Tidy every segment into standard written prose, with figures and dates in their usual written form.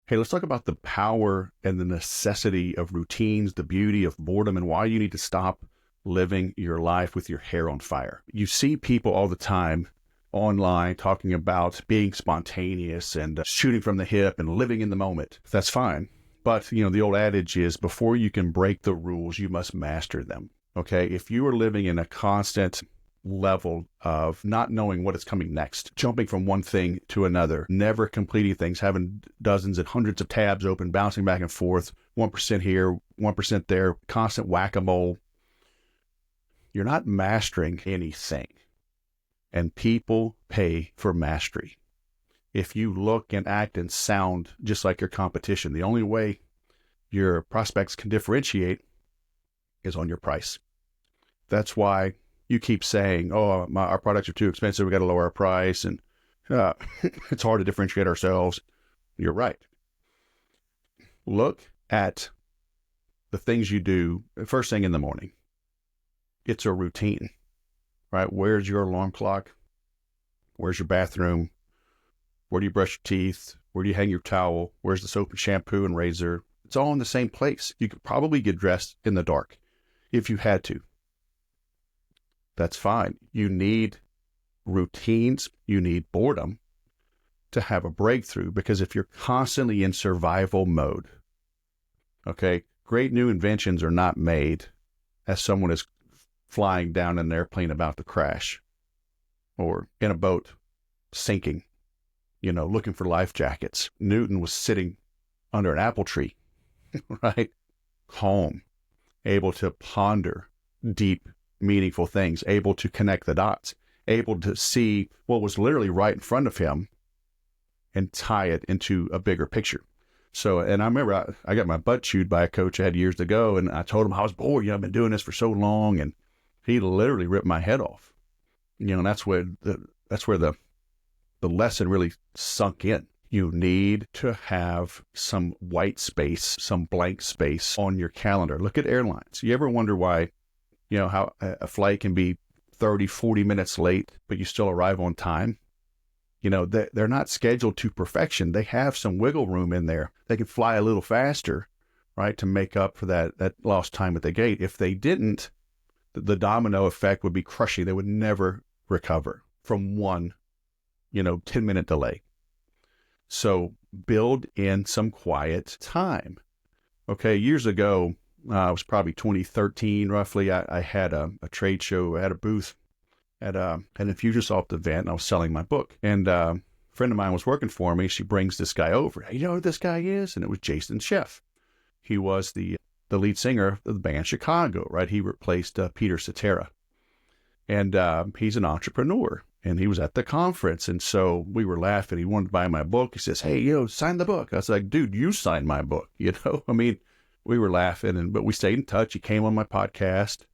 Hey, let's talk about the power and the necessity of routines, the beauty of boredom, and why you need to stop living your life with your hair on fire. You see people all the time online talking about being spontaneous and shooting from the hip and living in the moment. That's fine. But, the old adage is before you can break the rules, you must master them. Okay. If you are living in a constant level of not knowing what is coming next, jumping from one thing to another, never completing things, having dozens and hundreds of tabs open, bouncing back and forth, 1% here, 1% there, constant whack-a-mole, you're not mastering anything. And people pay for mastery. If you look and act and sound just like your competition, the only way your prospects can differentiate is on your price. That's why you keep saying, oh, our products are too expensive, we got to lower our price, and it's hard to differentiate ourselves. You're right. Look at the things you do first thing in the morning. It's a routine, right? Where's your alarm clock? Where's your bathroom? Where do you brush your teeth? Where do you hang your towel? Where's the soap and shampoo and razor? It's all in the same place. You could probably get dressed in the dark if you had to. That's fine. You need routines. You need boredom to have a breakthrough, because if you're constantly in survival mode, okay, great new inventions are not made as someone is flying down in an airplane about to crash or in a boat sinking, looking for life jackets. Newton was sitting under an apple tree, right? Calm, able to ponder deep, meaningful things, able to connect the dots, able to see what was literally right in front of him and tie it into a bigger picture. So, and I remember I got my butt chewed by a coach I had years ago, and I told him I was bored. I've been doing this for so long, and he literally ripped my head off. And that's where the lesson really sunk in. You need to have some white space, some blank space on your calendar. Look at airlines. You ever wonder why, how a flight can be 30, 40 minutes late, but you still arrive on time? They're not scheduled to perfection. They have some wiggle room in there. They can fly a little faster, right, to make up for that lost time at the gate. If they didn't, the domino effect would be crushing. They would never recover from one, 10-minute delay. So build in some quiet time. Okay, years ago, it was probably 2013 roughly, I had a trade show, I had a booth at an Infusionsoft event, and I was selling my book. And a friend of mine was working for me. She brings this guy over. Hey, you know who this guy is? And it was Jason Sheff. He was the lead singer of the band Chicago, right? He replaced Peter Cetera. And he's an entrepreneur. And he was at the conference. And so we were laughing. He wanted to buy my book. He says, hey, sign the book. I was like, dude, you signed my book. We were laughing, but we stayed in touch. He came on my podcast.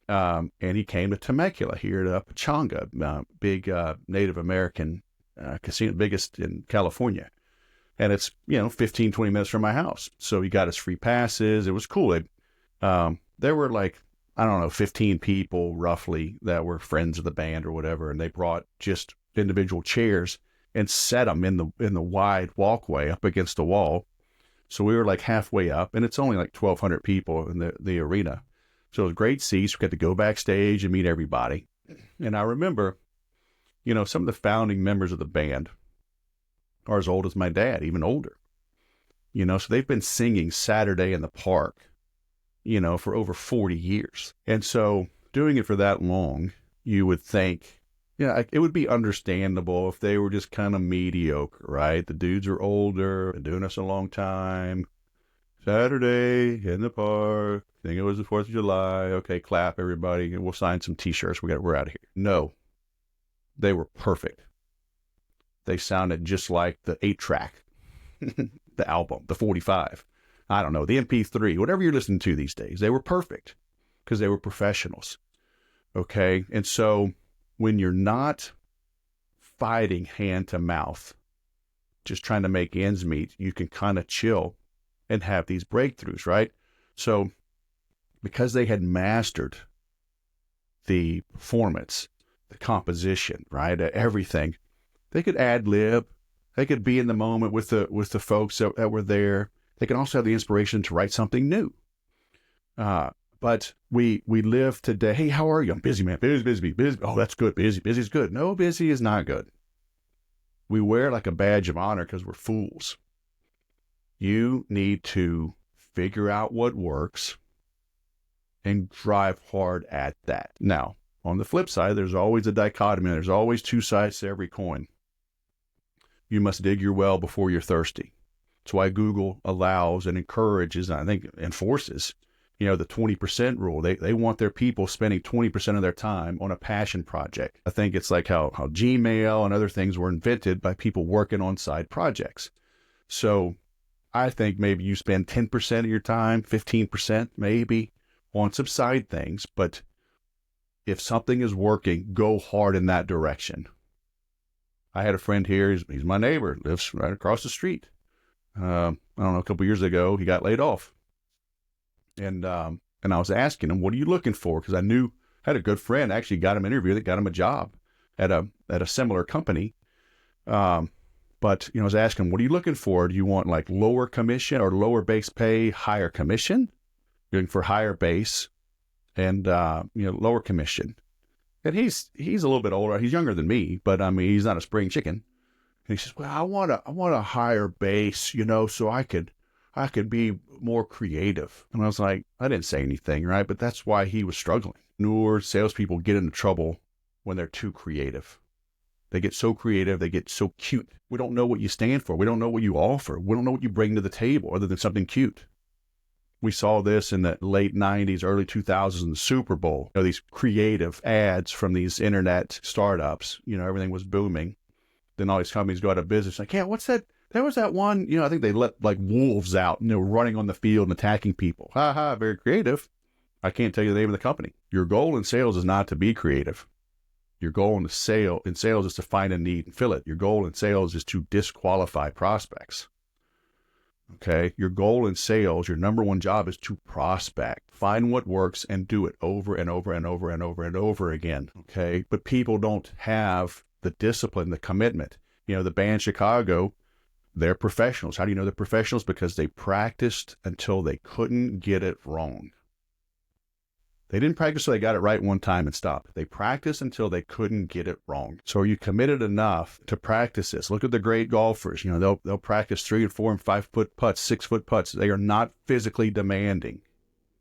And he came to Temecula here at Pachanga, big Native American casino, biggest in California. And it's, 15, 20 minutes from my house. So he got us free passes. It was cool. There were 15 people roughly that were friends of the band or whatever. And they brought just individual chairs and set them in the wide walkway up against the wall. So we were halfway up, and it's only 1,200 people in the arena. So it was great seats. We got to go backstage and meet everybody. And I remember, some of the founding members of the band are as old as my dad, even older. So they've been singing Saturday in the Park, for over 40 years. And so doing it for that long, you would think, it would be understandable if they were just kind of mediocre, right? The dudes are older, been doing this a long time. Saturday in the park. I think it was the 4th of July. Okay, clap, everybody. We'll sign some T-shirts. We're out of here. No, they were perfect. They sounded just like the 8-track, the album, the 45. I don't know, the MP3, whatever you're listening to these days. They were perfect because they were professionals. Okay, and so when you're not fighting hand to mouth, just trying to make ends meet, you can kind of chill and have these breakthroughs, right? So because they had mastered the performance, the composition, right, everything, they could ad lib, They could be in the moment with the folks that were there. They can also have the inspiration to write something new. But we live today. Hey, how are you? I'm busy, man. Busy. Oh, that's good. Busy is good. No, busy is not good. We wear it like a badge of honor because we're fools. You need to figure out what works and drive hard at that. Now, on the flip side, there's always a dichotomy. There's always two sides to every coin. You must dig your well before you're thirsty. That's why Google allows and encourages, and I think enforces, the 20% rule. They want their people spending 20% of their time on a passion project. I think it's like how Gmail and other things were invented by people working on side projects. So I think maybe you spend 10% of your time, 15% maybe, on some side things, but if something is working, go hard in that direction. I had a friend here, he's my neighbor, lives right across the street. I don't know, a couple of years ago, he got laid off. And I was asking him, what are you looking for? Because I had a good friend, actually got him an interview that got him a job at a similar company. But I was asking him, what are you looking for? Do you want like lower commission or lower base pay, higher commission? You're looking for higher base and, lower commission. And he's a little bit older. He's younger than me, but he's not a spring chicken. And he says, well, I want a higher base, so I could be more creative. And I was like, I didn't say anything, right? But that's why he was struggling. Newer salespeople get into trouble when they're too creative. They get so creative, they get so cute. We don't know what you stand for. We don't know what you offer. We don't know what you bring to the table other than something cute. We saw this in the late 90s, early 2000s in the Super Bowl. These creative ads from these internet startups, everything was booming. Then all these companies go out of business. Like, yeah, what's that? There was that one, I think they let like wolves out, running on the field and attacking people. Ha ha, very creative. I can't tell you the name of the company. Your goal in sales is not to be creative. Your goal in sales is to find a need and fill it. Your goal in sales is to disqualify prospects. Okay. Your goal in sales, your number one job is to prospect, find what works and do it over and over and over and over and over again. Okay. But people don't have the discipline, the commitment. The band Chicago, they're professionals. How do you know they're professionals? Because they practiced until they couldn't get it wrong. They didn't practice so they got it right one time and stopped. They practiced until they couldn't get it wrong. So are you committed enough to practice this? Look at the great golfers. They'll practice 3 and 4 and 5 foot putts, 6 foot putts. They are not physically demanding,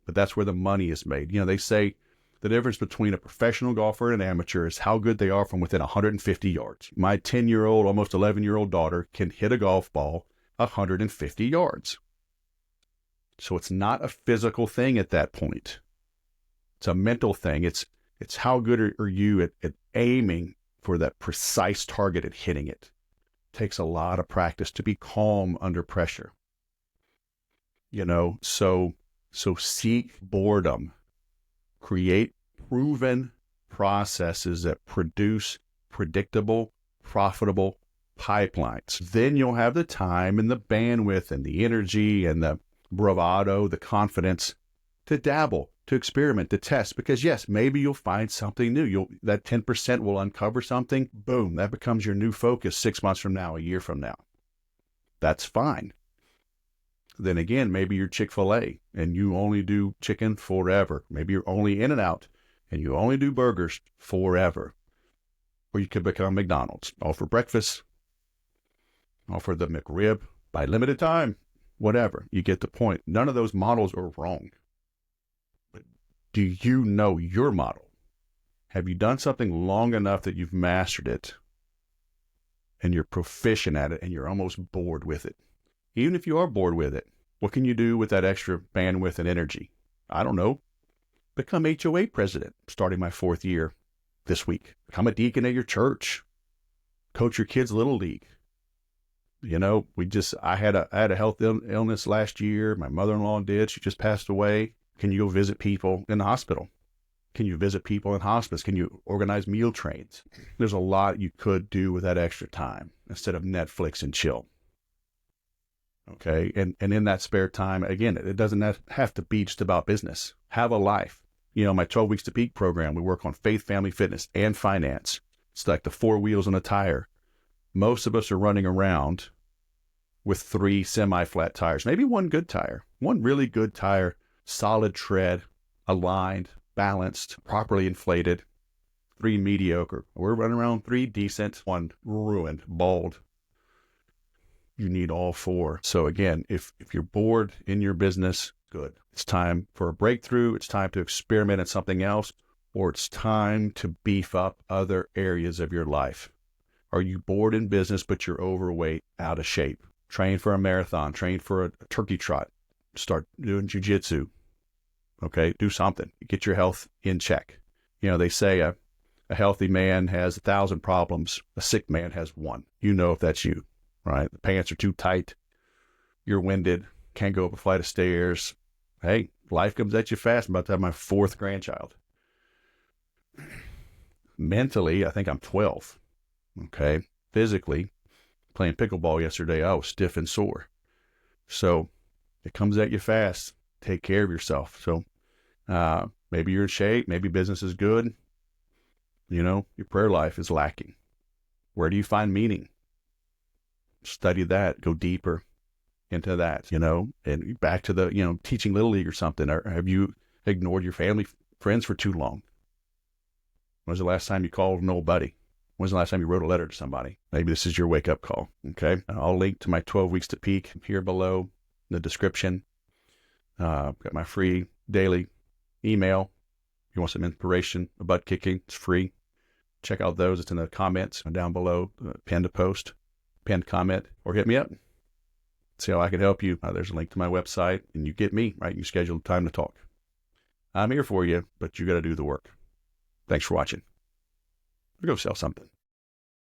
but that's where the money is made. They say the difference between a professional golfer and an amateur is how good they are from within 150 yards. My 10-year-old, almost 11-year-old daughter can hit a golf ball 150 yards. So it's not a physical thing at that point. It's a mental thing. It's how good are you at aiming for that precise target and hitting it. It takes a lot of practice to be calm under pressure. So seek boredom. Create proven processes that produce predictable, profitable pipelines. Then you'll have the time and the bandwidth and the energy and the bravado, the confidence to dabble, to experiment, to test. Because yes, maybe you'll find something new. That 10% will uncover something. Boom, that becomes your new focus 6 months from now, a year from now. That's fine. Then again, maybe you're Chick-fil-A and you only do chicken forever. Maybe you're only In-N-Out and you only do burgers forever. Or you could become McDonald's. Offer breakfast, offer the McRib by limited time, whatever. You get the point. None of those models are wrong. But do you know your model? Have you done something long enough that you've mastered it and you're proficient at it and you're almost bored with it? Even if you are bored with it, what can you do with that extra bandwidth and energy? I don't know. Become HOA president, starting my 4th year this week. Become a deacon at your church. Coach your kids' little league. I had a health illness last year. My mother-in-law did. She just passed away. Can you go visit people in the hospital? Can you visit people in hospice? Can you organize meal trains? There's a lot you could do with that extra time instead of Netflix and chill. Okay. And in that spare time, again, it doesn't have to be just about business. Have a life. My 12 Weeks to Peak program, we work on faith, family, fitness, and finance. It's like the 4 wheels on a tire. Most of us are running around with 3 semi-flat tires, maybe one good tire, one really good tire, solid tread, aligned, balanced, properly inflated, 3 mediocre. We're running around 3 decent, 1 ruined, bald. You need all 4. So again, if you're bored in your business, good. It's time for a breakthrough. It's time to experiment in something else, or it's time to beef up other areas of your life. Are you bored in business, but you're overweight, out of shape? Train for a marathon, train for a turkey trot, start doing jujitsu. Okay, do something. Get your health in check. They say a healthy man has 1,000 problems. A sick man has 1. You know if that's you, right? The pants are too tight. You're winded. Can't go up a flight of stairs. Hey, life comes at you fast. I'm about to have my 4th grandchild. Mentally, I think I'm 12. Okay. Physically, playing pickleball yesterday, I was stiff and sore. So it comes at you fast. Take care of yourself. So maybe you're in shape. Maybe business is good. Your prayer life is lacking. Where do you find meaning? Study that. Go deeper into that, and back to the, teaching Little League or something. Or have you ignored your family, friends for too long? When was the last time you called an old buddy? When was the last time you wrote a letter to somebody? Maybe this is your wake-up call, okay? I'll link to my 12 Weeks to Peak here below in the description. Got my free daily email. If you want some inspiration, a butt kicking, it's free. Check out those. It's in the comments down below, pinned comment, or hit me up. See how I can help you. There's a link to my website, and you get me, right? You schedule time to talk. I'm here for you, but you got to do the work. Thanks for watching. Go sell something.